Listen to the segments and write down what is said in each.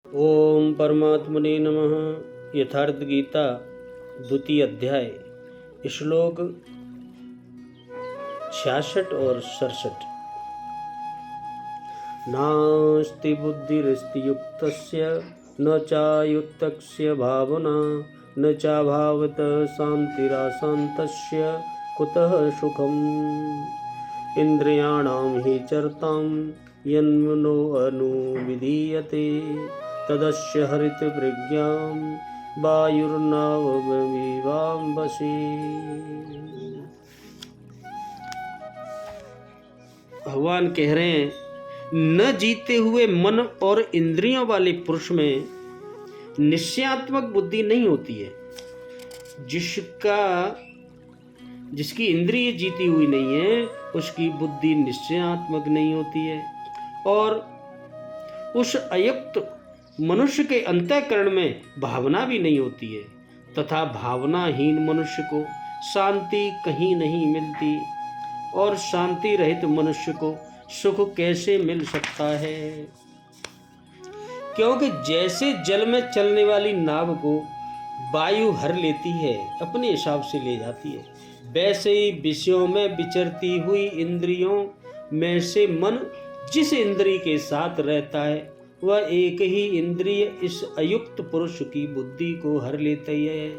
ओम परमात्मने नमः। यथार्थ गीता द्वितीय अध्याय श्लोक 66 और 67। नास्ति बुद्धिरस्ति युक्तस्य न चायुक्तस्य भावना न चाभावत शान्तिराशान्तस्य कुतः सुखम्। इंद्रियाणां हि चरतां यन्मनो अनुविधीयते तदस्य हरित प्रज्ञां वायुर्नावमिवाम्बसि। भगवान कह रहे हैं, न जीते हुए मन और इंद्रियों वाले पुरुष में निश्चयात्मक बुद्धि नहीं होती है। जिसकी इंद्रिय जीती हुई नहीं है उसकी बुद्धि निश्चयात्मक नहीं होती है, और उस अयुक्त मनुष्य के अंतःकरण में भावना भी नहीं होती है, तथा भावनाहीन मनुष्य को शांति कहीं नहीं मिलती, और शांति रहित मनुष्य को सुख कैसे मिल सकता है। क्योंकि जैसे जल में चलने वाली नाव को वायु हर लेती है, अपने हिसाब से ले जाती है, वैसे ही विषयों में विचरती हुई इंद्रियों में से मन जिस इंद्रिय के साथ रहता है वह एक ही इंद्रिय इस अयुक्त पुरुष की बुद्धि को हर लेती है।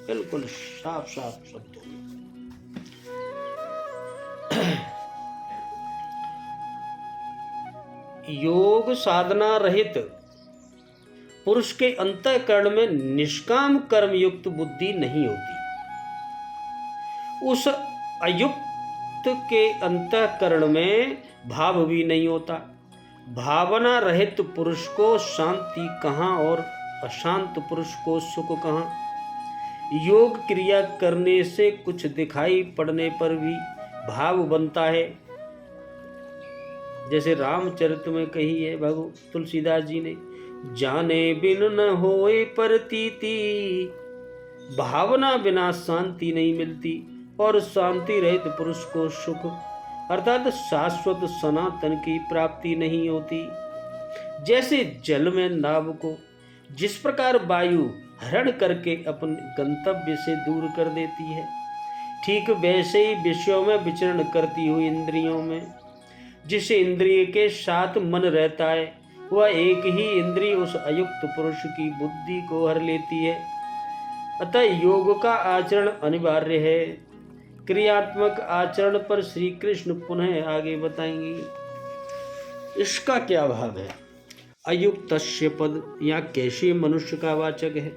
बिल्कुल साफ साफ शब्दों में। योग साधना रहित पुरुष के अंतःकरण में निष्काम कर्म युक्त बुद्धि नहीं होती। उस अयुक्त के अंतःकरण में भाव भी नहीं होता। भावना रहित पुरुष को शांति कहाँ और अशांत पुरुष को सुख कहाँ। योग क्रिया करने से कुछ दिखाई पड़ने पर भी भाव बनता है, जैसे रामचरित में कही है भगवान तुलसीदास जी ने, जाने बिन न होए प्रतीति, भावना बिना शांति नहीं मिलती, और शांति रहित पुरुष को सुख अर्थात शाश्वत सनातन की प्राप्ति नहीं होती। जैसे जल में नाव को जिस प्रकार वायु हरण करके अपने गंतव्य से दूर कर देती है, ठीक वैसे ही विषयों में विचरण करती हुई इंद्रियों में जिस इंद्रिय के साथ मन रहता है वह एक ही इंद्रिय उस अयुक्त पुरुष की बुद्धि को हर लेती है। अतः योग का आचरण अनिवार्य है। क्रियात्मक आचरण पर श्री कृष्ण पुनः आगे बताएंगे। इसका क्या भाव है? अयुक्तस्य पद या कैसे मनुष्य का वाचक है?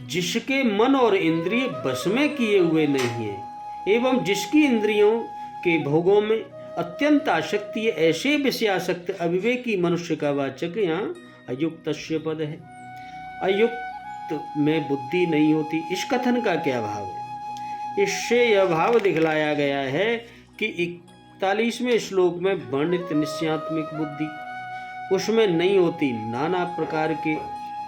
जिसके मन और इंद्रिय बस में किए हुए नहीं है एवं जिसकी इंद्रियों के भोगों में अत्यंत आसक्ति है, ऐसे विषयासक्त अविवेकी मनुष्य का वाचक यहाँ अयुक्तस्य पद है। अयुक्त में बुद्धि नहीं होती, इस कथन का क्या भाव है? इससे यह भाव दिखलाया गया है कि 41वें श्लोक में वर्णित निश्चयात्मक बुद्धि उसमें नहीं होती। नाना प्रकार के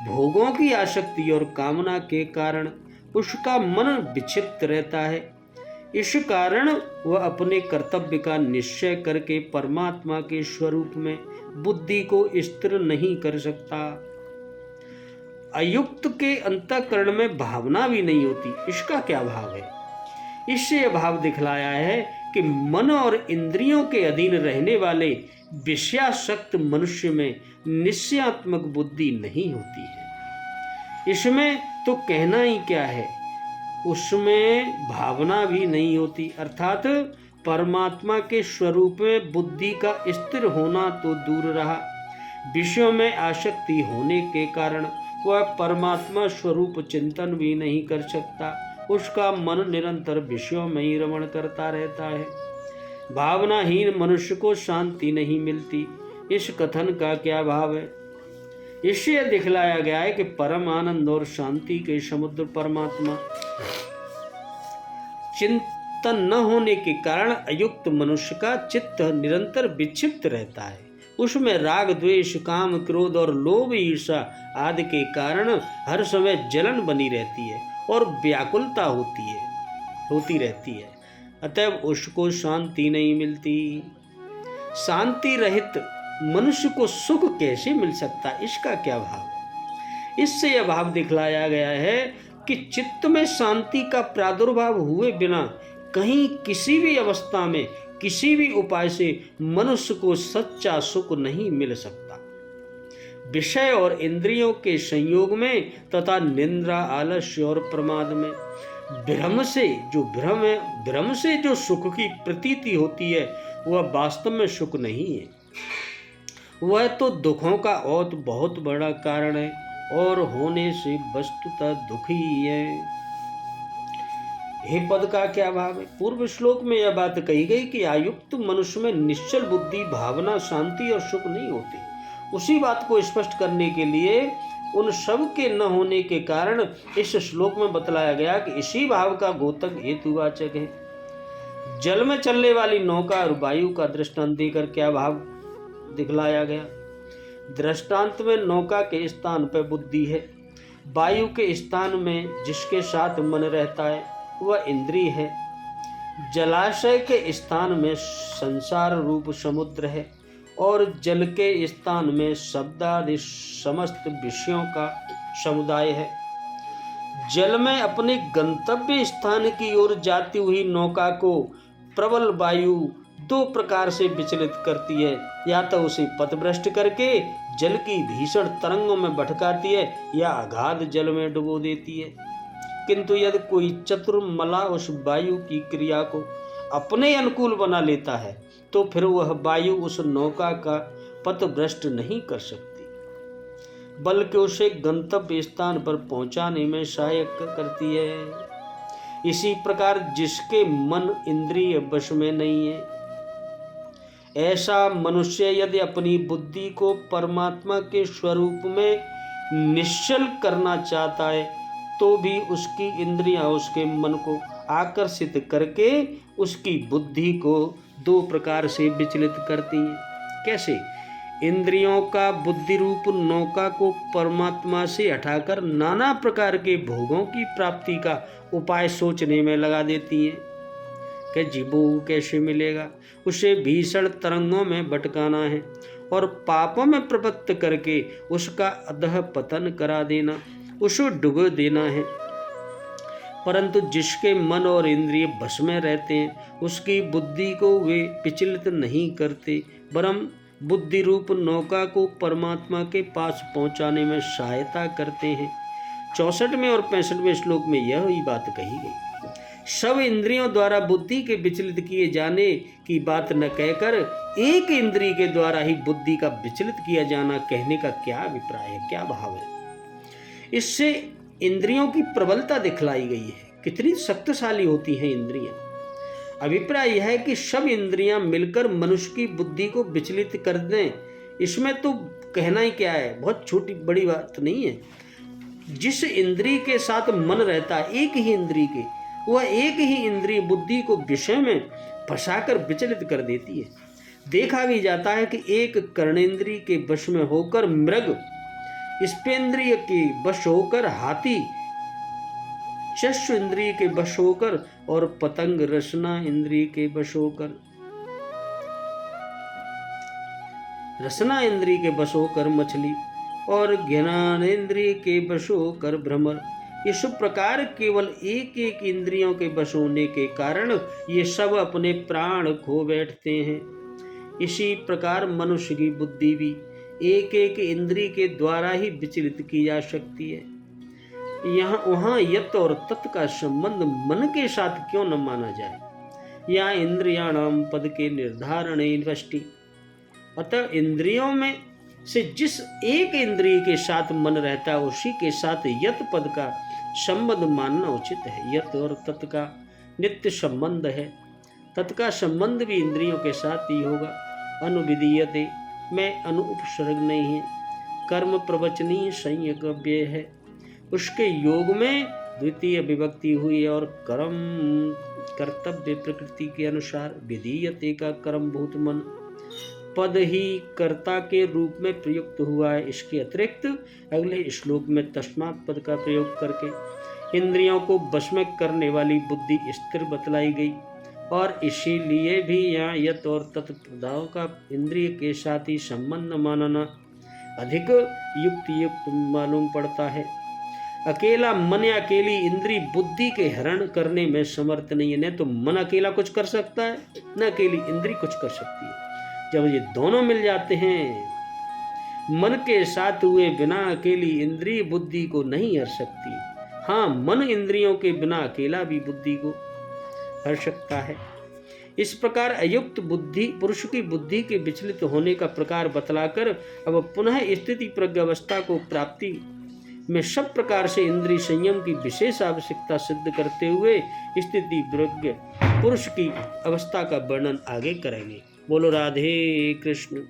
भोगों की आसक्ति और कामना के कारण उसका मन विक्षिप्त रहता है। इस कारण वह अपने कर्तव्य का निश्चय करके परमात्मा के स्वरूप में बुद्धि को स्थिर नहीं कर सकता। अयुक्त के अंतःकरण में भावना भी नहीं होती, इसका क्या भाव है? इससे यह भाव दिखलाया है कि मन और इंद्रियों के अधीन रहने वाले विषयासक्त मनुष्य में निश्चयात्मक बुद्धि नहीं होती है। इसमें तो कहना ही क्या है, उसमें भावना भी नहीं होती, अर्थात परमात्मा के स्वरूप में बुद्धि का स्थिर होना तो दूर रहा, विषयों में आसक्ति होने के कारण वह परमात्मा स्वरूप चिंतन भी नहीं कर सकता। उसका मन निरंतर विषयों में ही रमण करता रहता है। भावनाहीन मनुष्य को शांति नहीं मिलती। इस कथन का क्या भाव है? इससे दिखलाया गया है कि परम आनंद और शांति के समुद्र परमात्मा चिंतन न होने के कारण अयुक्त मनुष्य का चित्त निरंतर विक्षिप्त रहता है। उसमें राग द्वेष काम क्रोध और लोभ ईर्षा आदि के कारण हर समय जलन बनी रहती है और व्याकुलता होती रहती है। अतएव उसको शांति नहीं मिलती। शांति रहित मनुष्य को सुख कैसे मिल सकता, इसका क्या भाव। इससे यह भाव दिखलाया गया है कि चित्त में शांति का प्रादुर्भाव हुए बिना कहीं किसी भी अवस्था में किसी भी उपाय से मनुष्य को सच्चा सुख नहीं मिल सकता। विषय और इंद्रियों के संयोग में तथा निंद्रा, आलस्य और प्रमाद में भ्रम से जो सुख की प्रतीति होती है वह वास्तव में सुख नहीं है, वह तो दुखों का और बहुत बड़ा कारण है और होने से वस्तुतः दुख ही है। हे पद का क्या भाव है। पूर्व श्लोक में यह बात कही गई कि आयुक्त मनुष्य में निश्चल बुद्धि, भावना, शांति और सुख नहीं होते। उसी बात को स्पष्ट करने के लिए उन सब के न होने के कारण इस श्लोक में बतलाया गया कि इसी भाव का गोतक हेतुवाचक है। जल में चलने वाली नौका और वायु का दृष्टांत देकर क्या भाव दिखलाया गया। दृष्टांत में नौका के स्थान पर बुद्धि है, वायु के स्थान में जिसके साथ मन रहता है वह इंद्रिय है, जलाशय के स्थान में संसार रूप समुद्र है और जल के स्थान में शब्दादि समस्त विषयों का समुदाय है। जल में अपने गंतव्य स्थान की ओर जाती हुई नौका को प्रबल वायु दो प्रकार से विचलित करती है, या तो उसे पथभ्रष्ट करके जल की भीषण तरंगों में भटकाती है या अगाध जल में डुबो देती है। किंतु यदि कोई चतुर मला उस वायु की क्रिया को अपने अनुकूल बना लेता है तो फिर वह वायु उस नौका का पथभ्रष्ट नहीं कर सकती, बल्कि उसे गंतव्य स्थान पर पहुंचाने में सहायक करती है। इसी प्रकार जिसके मन इंद्रिय वश में नहीं है, ऐसा मनुष्य यदि अपनी बुद्धि को परमात्मा के स्वरूप में निश्चल करना चाहता है तो भी उसकी इंद्रियां उसके मन को आकर्षित करके उसकी बुद्धि को दो प्रकार से विचलित करती हैं। कैसे? इंद्रियों का बुद्धि रूप नौका को परमात्मा से हटाकर नाना प्रकार के भोगों की प्राप्ति का उपाय सोचने में लगा देती हैं कि जीवो कैसे मिलेगा, उसे भीषण तरंगों में भटकाना है और पापों में प्रवृत्त करके उसका अधः पतन करा देना, उसे डुबो देना है। परंतु जिसके मन और इंद्रिय बस में रहते हैं उसकी बुद्धि को वे विचलित नहीं करते, वरम बुद्धि रूप नौका को परमात्मा के पास पहुंचाने में सहायता करते हैं। 64वें और 65वें श्लोक में यह ही बात कही गई। सब इंद्रियों द्वारा बुद्धि के विचलित किए जाने की बात न कहकर एक इंद्रिय के द्वारा ही बुद्धि का विचलित किया जाना कहने का क्या अभिप्राय है, क्या भाव है। इससे इंद्रियों की प्रबलता दिखलाई गई है, कितनी शक्तिशाली होती हैं इंद्रियां। अभिप्राय यह है कि सब इंद्रियां मिलकर मनुष्य की बुद्धि को विचलित कर दें, इसमें तो कहना ही क्या है, बहुत छोटी बड़ी बात नहीं है। जिस इंद्रिय के साथ मन रहता है, एक ही इंद्रिय के, वह एक ही इंद्रिय बुद्धि को विषय में फंसाकर विचलित कर देती है। देखा भी जाता है कि एक कर्णेंद्रिय के वश में होकर मृग, स्पेंद्रिय के वश होकर हाथी, चक्षु इंद्रिय के वश होकर और पतंग रसना इंद्रिय के वश होकर, रसना इंद्रिय के वश होकर मछली और ज्ञानेंद्रिय के वश होकर भ्रमर। इस प्रकार केवल एक एक इंद्रियों के वश होने के कारण ये सब अपने प्राण खो बैठते हैं। इसी प्रकार मनुष्य की बुद्धि भी एक एक इंद्रिय के द्वारा ही विचलित की जा सकती है। यहाँ वहाँ यत और तत् का संबंध मन के साथ क्यों न माना जाए। यहाँ इंद्रियाणाम पद के निर्धारण वष्टि, अतः इंद्रियों में से जिस एक इंद्रिय के साथ मन रहता है उसी के साथ यत पद का संबंध मानना उचित है। यत और तत् का नित्य संबंध है, तत् का संबंध भी इंद्रियों के साथ ही होगा। अनुविधीयते में अनुपसर्ग नहीं है, कर्म प्रवचनीय संयज्ञ है, उसके योग में द्वितीय विभक्ति हुई और कर्म कर्तव्य प्रकृति के अनुसार। विधीयते का कर्म भूत मन पद ही कर्ता के रूप में प्रयुक्त हुआ है। इसके अतिरिक्त अगले श्लोक में तस्मात् पद का प्रयोग करके इंद्रियों को वश में करने वाली बुद्धि स्थिर बतलाई गई। और इसीलिए भी यहाँ यत और तत्प्रदाओं का इंद्रिय के साथ ही संबंध मानना अधिक युक्त मालूम पड़ता है। अकेला मन या अकेली इंद्री बुद्धि के हरण करने में समर्थ नहीं है। न तो मन अकेला कुछ कर सकता है, न अकेली इंद्री कुछ कर सकती है। जब ये दोनों मिल जाते हैं, मन के साथ हुए बिना अकेली इंद्री बुद्धि को नहीं हर सकती। हाँ, मन इंद्रियों के बिना अकेला भी बुद्धि को हर सकता है। इस प्रकार अयुक्त बुद्धि पुरुष की बुद्धि के विचलित होने का प्रकार बतलाकर अब पुनः स्थिति प्रज्ञ अवस्था को प्राप्ति में सब प्रकार से इंद्रिय संयम की विशेष आवश्यकता सिद्ध करते हुए स्थिति प्रज्ञ पुरुष की अवस्था का वर्णन आगे करेंगे। बोलो राधे कृष्ण।